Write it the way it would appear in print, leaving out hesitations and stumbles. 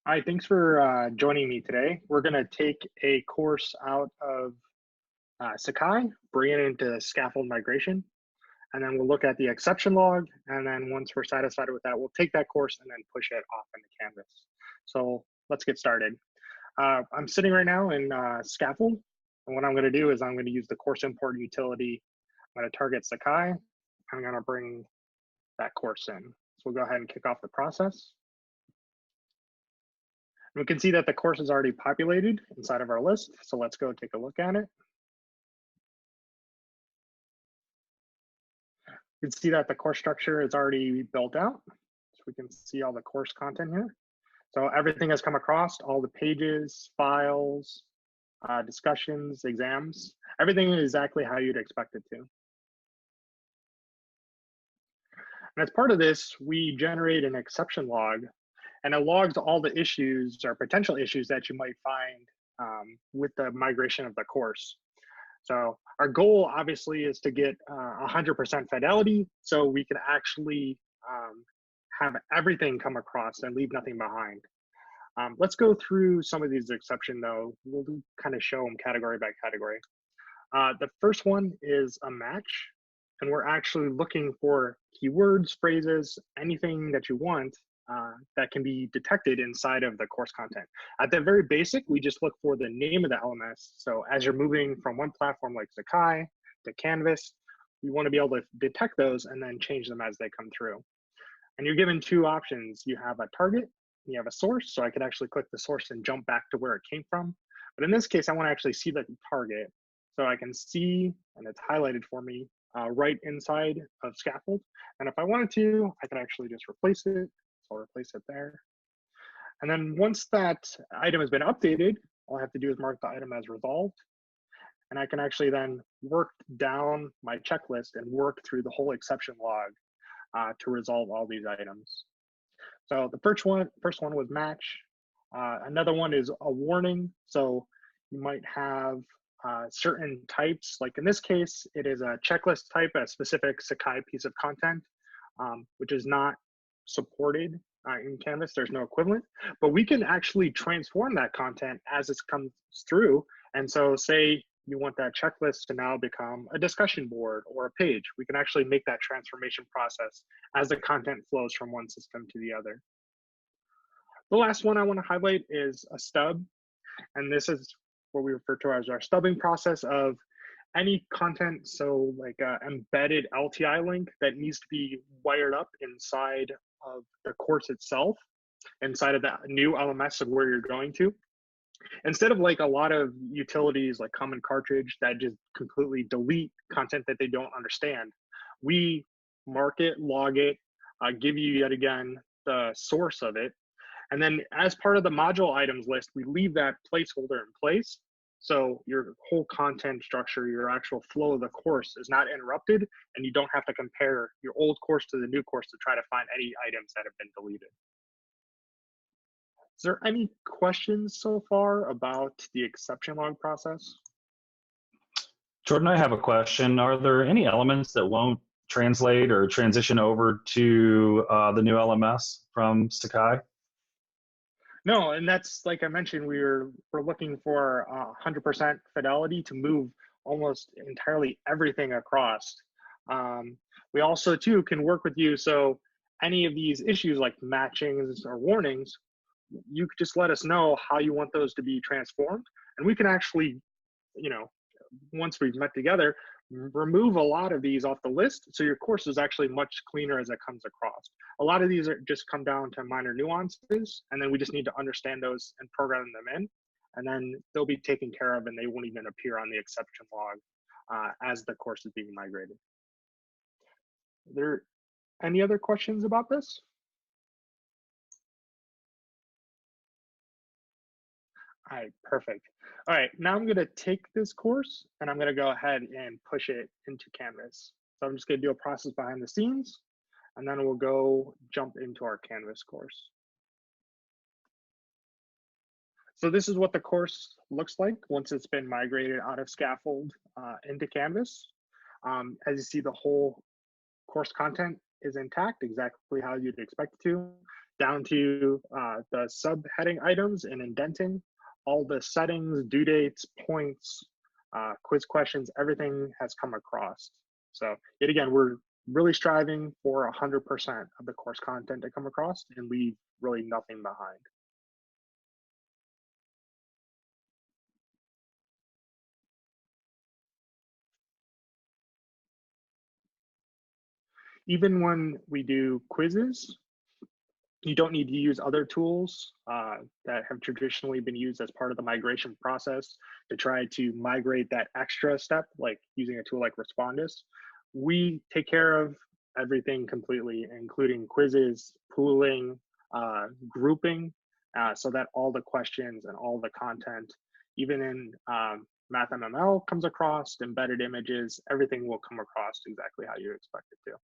Hi, thanks for joining me today. We're going to take a course out of Sakai, bring it into scaffold migration, and then we'll look at the exception log. And then once we're satisfied with that, we'll take that course and then push it off into Canvas. So let's get started. I'm sitting right now in scaffold. And what I'm going to do is I'm going to use the course import utility. I'm going to target Sakai. I'm going to bring that course in. So we'll go ahead and kick off the process. We can see that the course is already populated inside of our list. So let's go take a look at it. You can see that the course structure is already built out. So we can see all the course content here. So everything has come across, all the pages, files, discussions, exams, everything is exactly how you'd expect it to. And as part of this, we generate an exception log, and it logs all the issues or potential issues that you might find with the migration of the course. So our goal obviously is to get 100% fidelity, so we can actually have everything come across and leave nothing behind. Let's go through some of these exceptions though. We'll kind of show them category by category. The first one is a match, and we're actually looking for keywords, phrases, anything that you want that can be detected inside of the course content. At the very basic, we just look for the name of the LMS. So as you're moving from one platform like Sakai to Canvas, we want to be able to detect those and then change them as they come through. And you're given two options. You have a target, you have a source. So I could actually click the source and jump back to where it came from. But in this case, I want to actually see the target. So I can see, and it's highlighted for me, right inside of scaffold. And if I wanted to, I could actually just replace it. So I'll replace it there. And then once that item has been updated, all I have to do is mark the item as resolved. And I can actually then work down my checklist and work through the whole exception log to resolve all these items. So the first one was match. Another one is a warning. So you might have certain types, like in this case, it is a checklist type, a specific Sakai piece of content, which is not supported in Canvas. There's no equivalent, but we can actually transform that content as it comes through. And so say you want that checklist to now become a discussion board or a page. We can actually make that transformation process as the content flows from one system to the other. The last one I want to highlight is a stub. And this is what we refer to as our stubbing process of any content, so like an embedded LTI link that needs to be wired up inside of the course itself, inside of that new LMS of where you're going to. Instead of like a lot of utilities like Common Cartridge that just completely delete content that they don't understand, we mark it, log it, give you yet again the source of it. And then as part of the module items list, we leave that placeholder in place. So your whole content structure, your actual flow of the course is not interrupted, and you don't have to compare your old course to the new course to try to find any items that have been deleted. Is there any questions so far about the exception log process? Jordan, I have a question. Are there any elements that won't translate or transition over to the new LMS from Sakai? No, and that's like I mentioned, we're looking for 100% fidelity to move almost entirely everything across. We also too can work with you. So any of these issues like matchings or warnings, you could just let us know how you want those to be transformed, and we can actually, once we've met together, remove a lot of these off the list, so your course is actually much cleaner as it comes across. A lot of these are just come down to minor nuances, and then we just need to understand those and program them in, and then they'll be taken care of, and they won't even appear on the exception log as the course is being migrated. Are there any other questions about this? All right, perfect. All right, now I'm gonna take this course and I'm gonna go ahead and push it into Canvas. So I'm just gonna do a process behind the scenes, and then we'll go jump into our Canvas course. So this is what the course looks like once it's been migrated out of Scaffold into Canvas. As you see, the whole course content is intact, exactly how you'd expect it to. down to the subheading items and indenting, all the settings, due dates, points, quiz questions, everything has come across. So yet again, we're really striving for 100% of the course content to come across and leave really nothing behind. Even when we do quizzes, you don't need to use other tools that have traditionally been used as part of the migration process to try to migrate that extra step, like using a tool like Respondus. We take care of everything completely, including quizzes, pooling, grouping, so that all the questions and all the content, even in MathMML comes across, embedded images, everything will come across exactly how you expect it to.